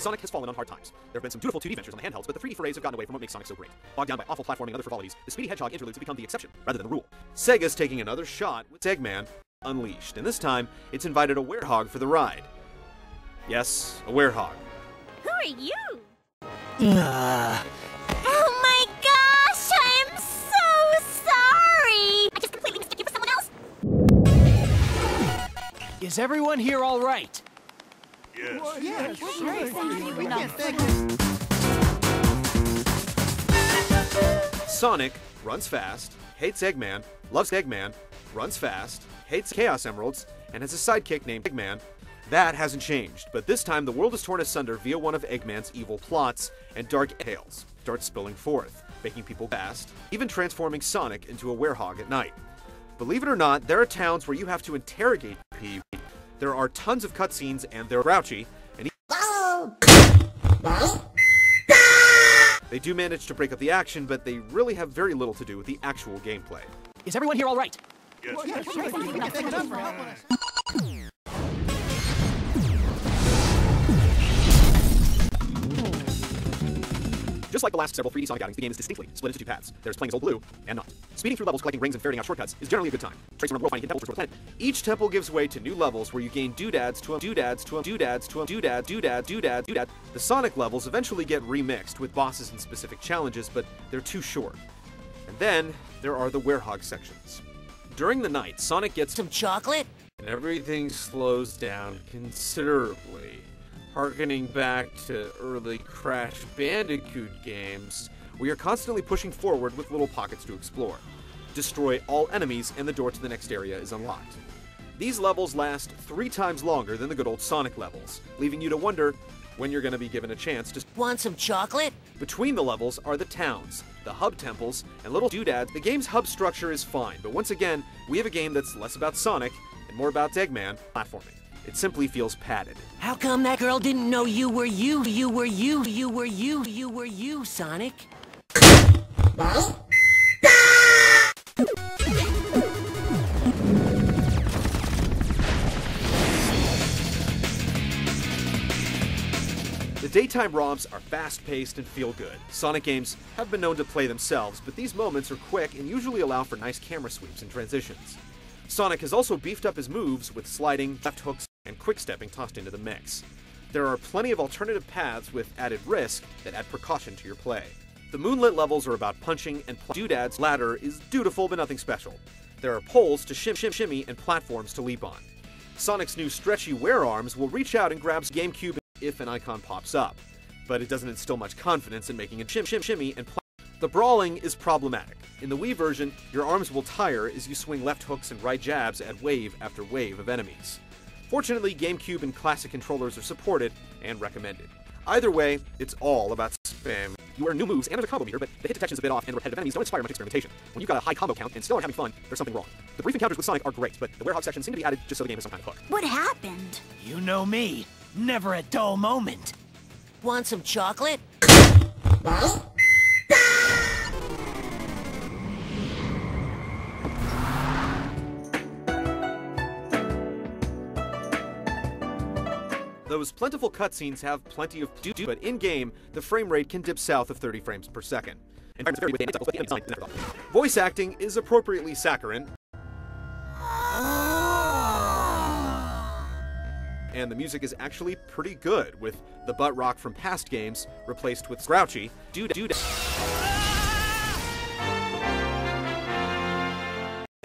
Sonic has fallen on hard times. There have been some dutiful 2D ventures on the handhelds, but the 3D forays have gotten away from what makes Sonic so great. Bogged down by awful platforming and other frivolities, the Speedy Hedgehog interludes have become the exception, rather than the rule. Sega's taking another shot with Eggman Unleashed, and this time, it's invited a werehog for the ride. Yes, a werehog. Who are you? Oh my gosh, I'm so sorry! I just completely mistook you for someone else. Is everyone here all right? Yes. Well, yeah, Sure, thank you. Sonic runs fast, hates Eggman, loves Eggman, runs fast, hates Chaos Emeralds, and has a sidekick named Eggman. That hasn't changed, but this time the world is torn asunder via one of Eggman's evil plots, and dark tales start spilling forth, making people fast, even transforming Sonic into a werehog at night. Believe it or not, there are towns where you have to interrogate people. There are tons of cutscenes, and they're grouchy, and they do manage to break up the action, but they really have very little to do with the actual gameplay. Is everyone here all right? Yes. Well, yeah, sure. Thank you for helping us. Just like the last several 3D Sonic outings, the game is distinctly split into two paths. There's playing as old blue, and not. Speeding through levels, collecting rings, and ferreting out shortcuts is generally a good time. Tracing around the world, finding hidden temples, restore the planet. Each temple gives way to new levels where you gain doodads to doodad. The Sonic levels eventually get remixed with bosses and specific challenges, but they're too short. And then, there are the werehog sections. During the night, Sonic gets Some chocolate? and everything slows down considerably. Harkening back to early Crash Bandicoot games, we are constantly pushing forward with little pockets to explore. Destroy all enemies and the door to the next area is unlocked. These levels last 3 times longer than the good old Sonic levels, leaving you to wonder when you're going to be given a chance to... Want some chocolate? Between the levels are the towns, the hub temples, and little doodads. The game's hub structure is fine, but once again, we have a game that's less about Sonic and more about Eggman platforming. It simply feels padded. How come that girl didn't know you were you, Sonic? The daytime romps are fast-paced and feel good. Sonic games have been known to play themselves, but these moments are quick and usually allow for nice camera sweeps and transitions. Sonic has also beefed up his moves with sliding, left hooks, and quick-stepping tossed into the mix. There are plenty of alternative paths with added risk that add precaution to your play. The moonlit levels are about punching and doodads. Ladder is dutiful but nothing special. There are poles to shimmy and platforms to leap on. Sonic's new stretchy wear arms will reach out and grab GameCube if an icon pops up, but it doesn't instill much confidence in making a shimmy and The brawling is problematic. In the Wii version, your arms will tire as you swing left hooks and right jabs at wave after wave of enemies. Fortunately, GameCube and classic controllers are supported and recommended. Either way, it's all about spam. You earn new moves and there's a combo meter, but the hit detection's a bit off and repetitive enemies don't inspire much experimentation. When you've got a high combo count and still aren't having fun, there's something wrong. The brief encounters with Sonic are great, but the werehog sections seem to be added just so the game has some kind of hook. What happened? You know me. Never a dull moment. Want some chocolate? Those plentiful cutscenes have plenty of do, but in-game, the frame rate can dip south of 30 frames per second. Voice acting is appropriately saccharine, and the music is actually pretty good, with the butt rock from past games replaced with grouchy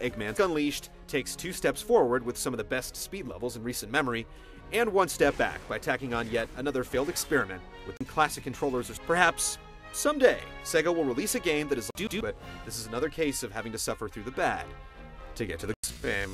Eggman Unleashed takes 2 steps forward with some of the best speed levels in recent memory, and 1 step back by tacking on yet another failed experiment with classic controllers. Perhaps someday Sega will release a game that is but this is another case of having to suffer through the bad to get to the spam.